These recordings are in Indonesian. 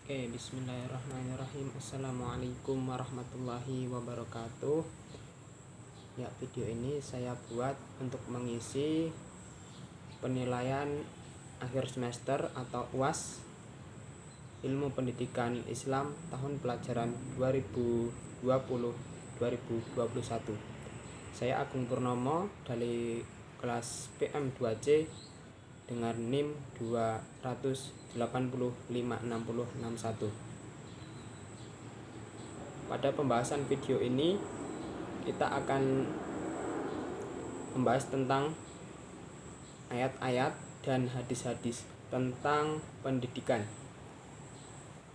Oke, bismillahirrahmanirrahim. Assalamualaikum warahmatullahi wabarakatuh. Ya, video ini saya buat untuk mengisi penilaian akhir semester atau UAS Ilmu Pendidikan Islam tahun pelajaran 2020-2021. Saya Agung Purnomo dari kelas PM2C dengan NIM 2856061. Pada pembahasan video ini kita akan membahas tentang ayat-ayat dan hadis-hadis tentang pendidikan.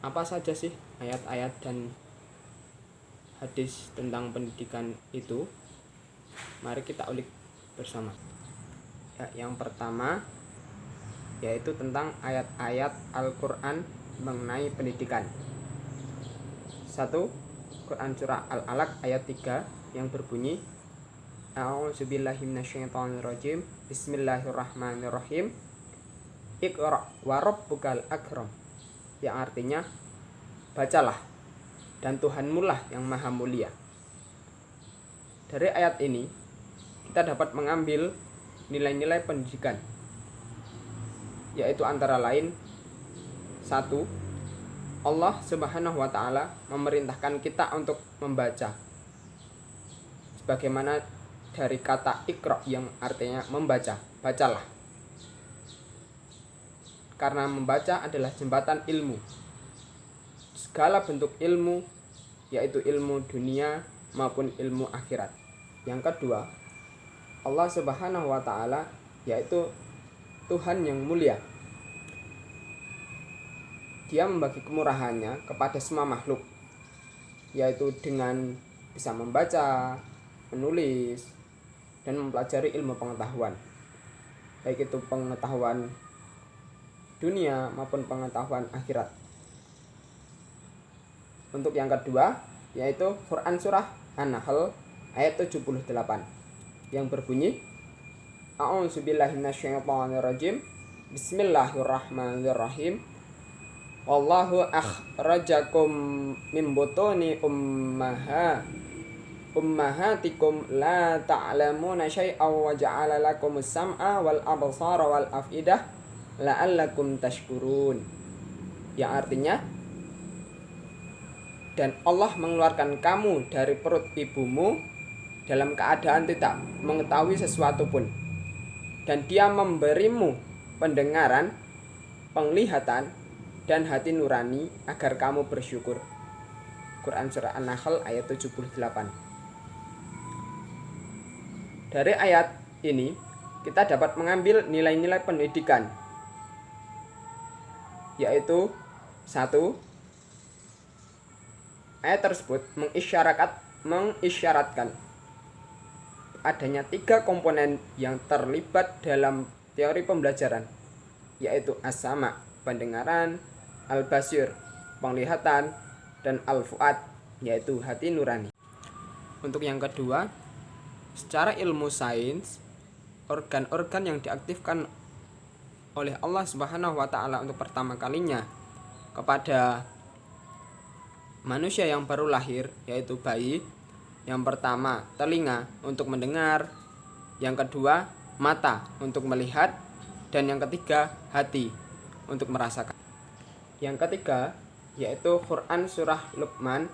Apa saja sih ayat-ayat dan hadis tentang pendidikan itu? Mari kita ulik bersama. Ya, yang pertama yaitu tentang ayat-ayat Al-Quran mengenai pendidikan. 1. Quran Surah Al-Alaq ayat 3 yang berbunyi A'udzubillahi minasyaitonirrajim. Bismillahirrahmanirrahim. Iqra wa rabbukal akram, yang artinya bacalah dan Tuhanmu lah yang maha mulia. Dari ayat ini kita dapat mengambil nilai-nilai pendidikan, yaitu antara lain 1. Allah Subhanahu wa ta'ala memerintahkan kita untuk membaca, sebagaimana dari kata iqra yang artinya membaca, bacalah. Karena membaca adalah jembatan ilmu, segala bentuk ilmu, yaitu ilmu dunia maupun ilmu akhirat. Yang kedua, Allah Subhanahu wa ta'ala yaitu Tuhan yang mulia. Dia membagi kemurahannya kepada semua makhluk, yaitu dengan bisa membaca, menulis, dan mempelajari ilmu pengetahuan, baik itu pengetahuan dunia maupun pengetahuan akhirat. Untuk yang kedua, yaitu Quran Surah An-Nahl ayat 78 yang berbunyi A'udzubillahi minasyaitonirrajim. Bismillahirrahmanirrahim. Wallahu akhrajakum min butuni ummahatikum la ta'lamuna syai'aw wa ja'ala lakumus sam'a wal absara wal afidah la'allakum tashkurun, yang artinya dan Allah mengeluarkan kamu dari perut ibumu dalam keadaan tidak mengetahui sesuatu pun, dan Dia memberimu pendengaran, penglihatan, dan hati nurani agar kamu bersyukur. Quran Surah An-Nahl ayat 78. Dari ayat ini kita dapat mengambil nilai-nilai pendidikan, yaitu 1. Ayat tersebut mengisyaratkan adanya 3 komponen yang terlibat dalam teori pembelajaran, yaitu as-sama, pendengaran, al-basir, penglihatan, dan al-fuad, yaitu hati nurani. Untuk yang kedua, secara ilmu sains, organ-organ yang diaktifkan oleh Allah Subhanahu wa ta'ala untuk pertama kalinya kepada manusia yang baru lahir, yaitu bayi. Yang pertama, telinga untuk mendengar, yang kedua, mata untuk melihat, dan yang ketiga, hati untuk merasakan. Yang ketiga, yaitu Quran Surah Luqman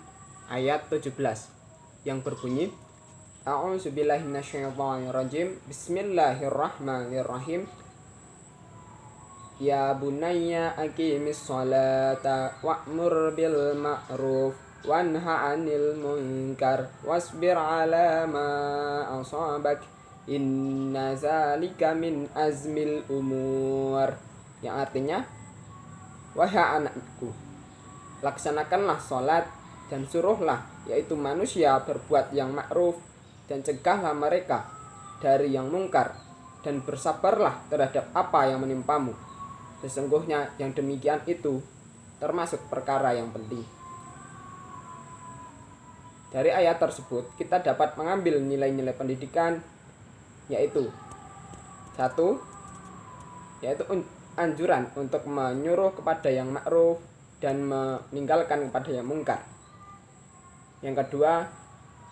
ayat 17 yang berbunyi A'udzubillahi minasyaitonirrajim. Bismillahirrahmanirrahim. Ya bunayya aqimis sholata wa'mur bil ma'ruf wanha 'anil munkar wasbir 'ala ma asabak inna zalika min azmil umur, yang artinya wahai anakku, laksanakanlah sholat dan suruhlah, yaitu manusia, berbuat yang ma'ruf dan cegahlah mereka dari yang mungkar, dan bersabarlah terhadap apa yang menimpamu. Sesungguhnya yang demikian itu termasuk perkara yang penting. Dari ayat tersebut kita dapat mengambil nilai-nilai pendidikan, yaitu 1. Yaitu anjuran untuk menyuruh kepada yang ma'ruf dan meninggalkan kepada yang mungkar. Yang kedua,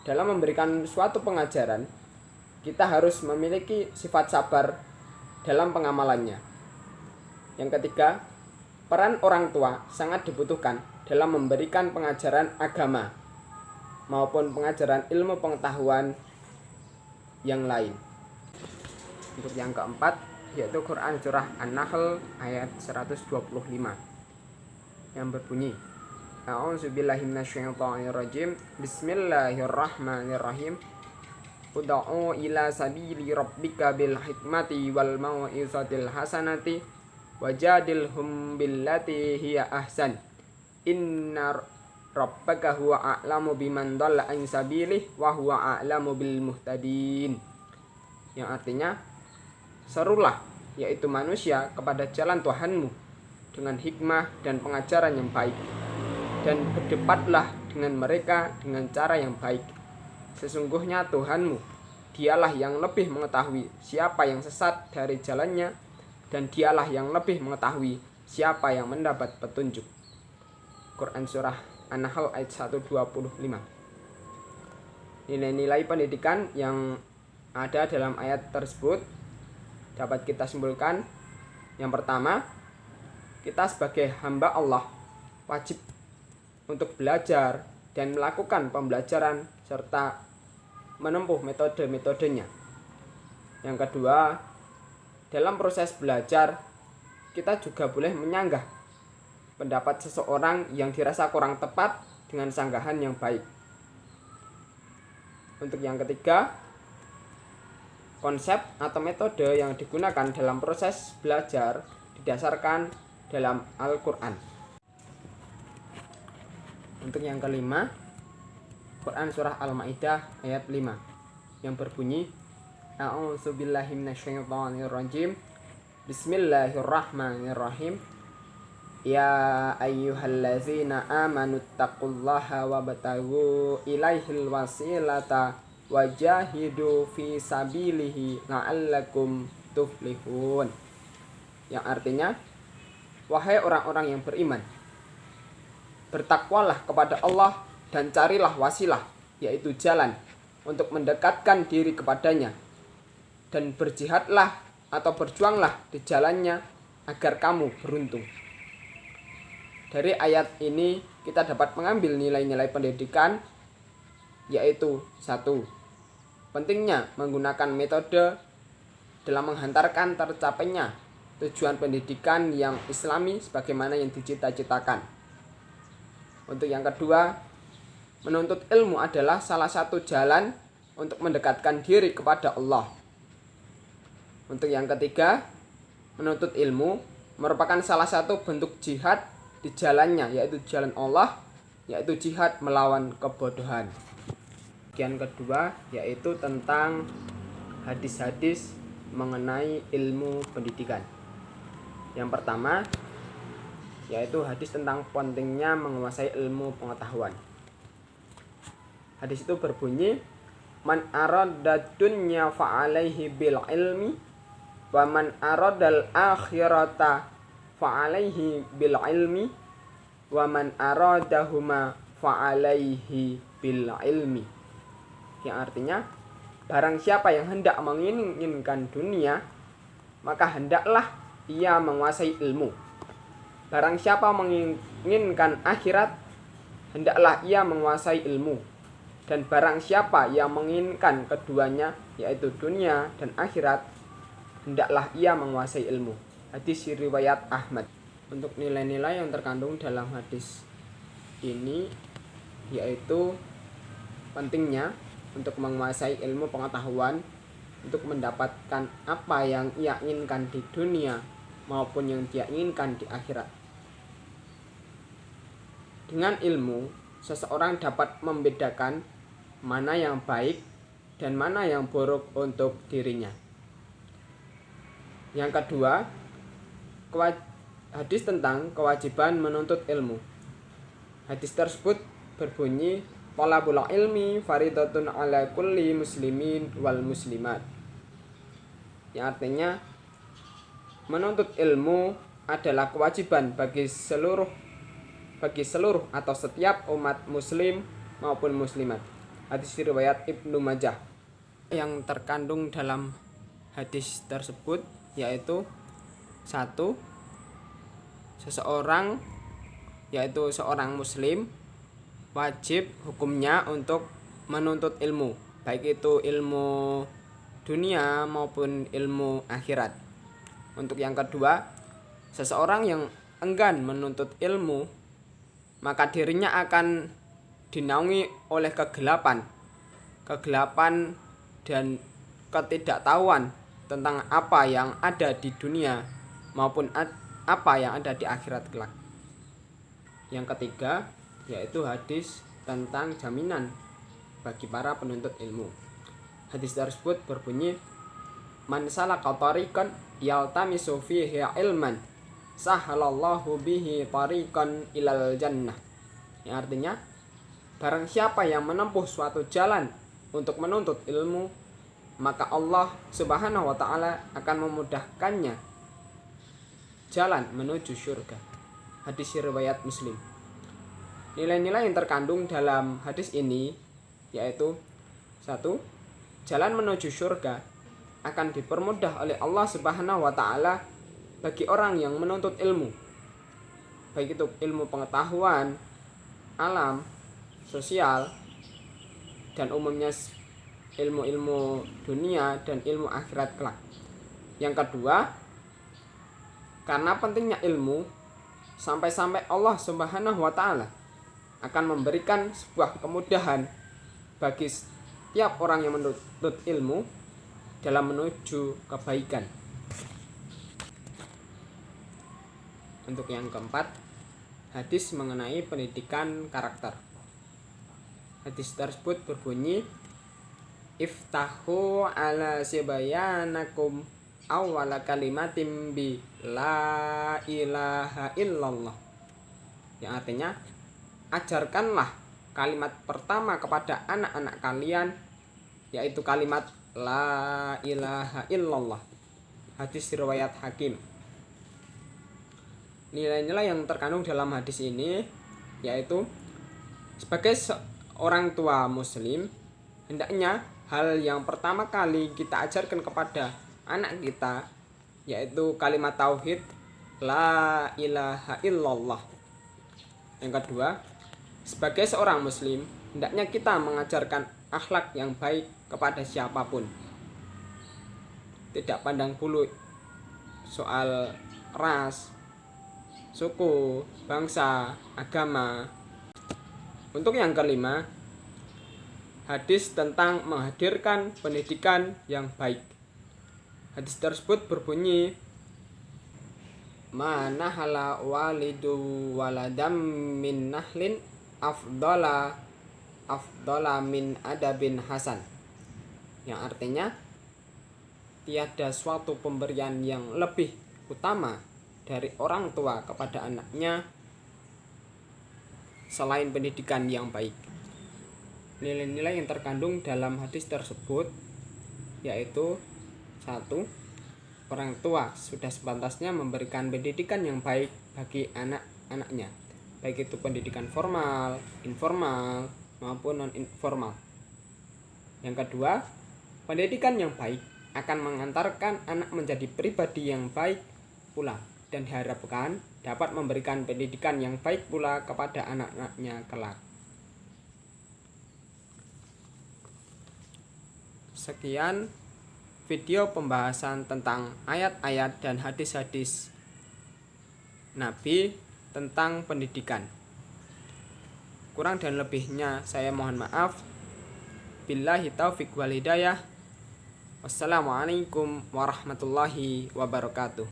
dalam memberikan suatu pengajaran, kita harus memiliki sifat sabar dalam pengamalannya. Yang ketiga, peran orang tua sangat dibutuhkan dalam memberikan pengajaran agama maupun pengajaran ilmu pengetahuan yang lain. Untuk yang keempat, yaitu Quran surah An-Nahl ayat 125 yang berbunyi, A'udzubillahi minasyaitonirrajim. Bismillahirrahmanirrahim. Ud'u ila sabili rabbika bil hikmati wal mau'izatil hasanati wajadilhum billati hiya ahsan. Inna rabbaka huwa a'lamu biman dhalla an sabilihi wa huwa a'lamu bil muhtadin. Yang artinya, serulah yaitu manusia kepada jalan Tuhanmu dengan hikmah dan pengajaran yang baik, dan berdebatlah dengan mereka dengan cara yang baik. Sesungguhnya Tuhanmu, dialah yang lebih mengetahui siapa yang sesat dari jalannya, dan dialah yang lebih mengetahui siapa yang mendapat petunjuk. Quran surah An-Nahl ayat 125. Nilai-nilai pendidikan yang ada dalam ayat tersebut dapat kita simpulkan. Yang pertama, kita sebagai hamba Allah wajib untuk belajar dan melakukan pembelajaran serta menempuh metode-metodenya. Yang kedua, dalam proses belajar kita juga boleh menyanggah pendapat seseorang yang dirasa kurang tepat dengan sanggahan yang baik. Untuk yang ketiga, konsep atau metode yang digunakan dalam proses belajar didasarkan dalam Al-Quran. Untuk yang kelima, Quran surah Al-Maidah ayat 5 yang berbunyi, A'udzubillahi minasyaitonirrajim. Bismillahirrahmanirrahim. Ya ayyuhallazina amanu taqullaha wabtaghu ilaihil wasilata wajahidu fi sabilihi la'allakum tuflihun. Yang artinya, wahai orang-orang yang beriman, bertakwalah kepada Allah dan carilah wasilah, yaitu jalan untuk mendekatkan diri kepadanya, dan berjihadlah atau berjuanglah di jalannya agar kamu beruntung. Dari ayat ini kita dapat mengambil nilai-nilai pendidikan, yaitu 1. Pentingnya menggunakan metode dalam menghantarkan tercapainya tujuan pendidikan yang islami sebagaimana yang dicita-citakan. Untuk yang kedua, menuntut ilmu adalah salah satu jalan untuk mendekatkan diri kepada Allah. Untuk yang ketiga, menuntut ilmu merupakan salah satu bentuk jihad di jalannya, yaitu jalan Allah, yaitu jihad melawan kebodohan. Bagian kedua yaitu tentang hadis-hadis mengenai ilmu pendidikan. Yang pertama yaitu hadis tentang pentingnya menguasai ilmu pengetahuan. Hadis itu berbunyi, man arada dunya fa'alaihi bil ilmi wa man aradal akhirata fa'alaihi bil ilmi wa man aradahuma fa'alaihi bil ilmi. Yang artinya, barang siapa yang hendak menginginkan dunia, maka hendaklah ia menguasai ilmu. Barang siapa menginginkan akhirat, hendaklah ia menguasai ilmu. Dan barang siapa yang menginginkan keduanya, yaitu dunia dan akhirat, hendaklah ia menguasai ilmu. Hadis riwayat Ahmad. Untuk nilai-nilai yang terkandung dalam hadis ini yaitu pentingnya untuk menguasai ilmu pengetahuan untuk mendapatkan apa yang ia inginkan di dunia maupun yang dia inginkan di akhirat. Dengan ilmu, seseorang dapat membedakan mana yang baik dan mana yang buruk untuk dirinya. Yang kedua, hadis tentang kewajiban menuntut ilmu. Hadis tersebut berbunyi, talabul ilmi faridatun ala kulli muslimin wal muslimat. Yang artinya, menuntut ilmu adalah kewajiban bagi seluruh bagi seluruh atau setiap umat muslim maupun muslimat. Hadis riwayat Ibnu Majah. Yang terkandung dalam hadis tersebut yaitu satu, seseorang yaitu seorang muslim wajib hukumnya untuk menuntut ilmu, baik itu ilmu dunia maupun ilmu akhirat. Untuk yang kedua, seseorang yang enggan menuntut ilmu maka dirinya akan dinaungi oleh kegelapan dan ketidaktahuan tentang apa yang ada di dunia maupun apa yang ada di akhirat kelak. Yang ketiga yaitu hadis tentang jaminan bagi para penuntut ilmu. Hadis tersebut berbunyi, man salaka tariqan yaltamisu fihi ilman sahalallahu bihi tariqan ilal jannah. Yang artinya, barang siapa yang menempuh suatu jalan untuk menuntut ilmu, maka Allah Subhanahu wa taala akan memudahkannya jalan menuju surga. Hadis riwayat Muslim. Nilai-nilai yang terkandung dalam hadis ini yaitu satu, jalan menuju surga akan dipermudah oleh Allah Subhanahu wa taala bagi orang yang menuntut ilmu, baik itu ilmu pengetahuan, alam, sosial, dan umumnya ilmu-ilmu dunia dan ilmu akhirat kelak. Yang kedua, karena pentingnya ilmu, sampai-sampai Allah Subhanahu wa taala akan memberikan sebuah kemudahan bagi setiap orang yang menuntut ilmu dalam menuju kebaikan. Untuk yang keempat, hadis mengenai pendidikan karakter. Hadis tersebut berbunyi, iftahu ala sibayanakum awwala kalimatin bi la ilaha illallah. Yang artinya, ajarkanlah kalimat pertama kepada anak-anak kalian, yaitu kalimat la ilaha illallah. Hadis riwayat Hakim. Nilai-nilai yang terkandung dalam hadis ini yaitu, sebagai seorang tua muslim, hendaknya hal yang pertama kali kita ajarkan kepada anak kita yaitu kalimat tauhid la ilaha illallah. Yang kedua, sebagai seorang muslim, hendaknya kita mengajarkan akhlak yang baik kepada siapapun, tidak pandang bulu soal ras, suku, bangsa, agama. Untuk yang kelima, hadis tentang menghadirkan pendidikan yang baik. Hadis tersebut berbunyi, manahala walidu waladam min nahlin afdala min adabin hasan. Yang artinya, tiada suatu pemberian yang lebih utama dari orang tua kepada anaknya selain pendidikan yang baik. Nilai-nilai yang terkandung dalam hadis tersebut yaitu satu, orang tua sudah sepantasnya memberikan pendidikan yang baik bagi anak-anaknya, baik itu pendidikan formal, informal, maupun non-informal. Yang kedua, pendidikan yang baik akan mengantarkan anak menjadi pribadi yang baik pula, dan diharapkan dapat memberikan pendidikan yang baik pula kepada anak-anaknya kelak. Sekian video pembahasan tentang ayat-ayat dan hadis-hadis Nabi tentang pendidikan. Kurang dan lebihnya saya mohon maaf. Billahi taufiq wal hidayah. Wassalamualaikum warahmatullahi wabarakatuh.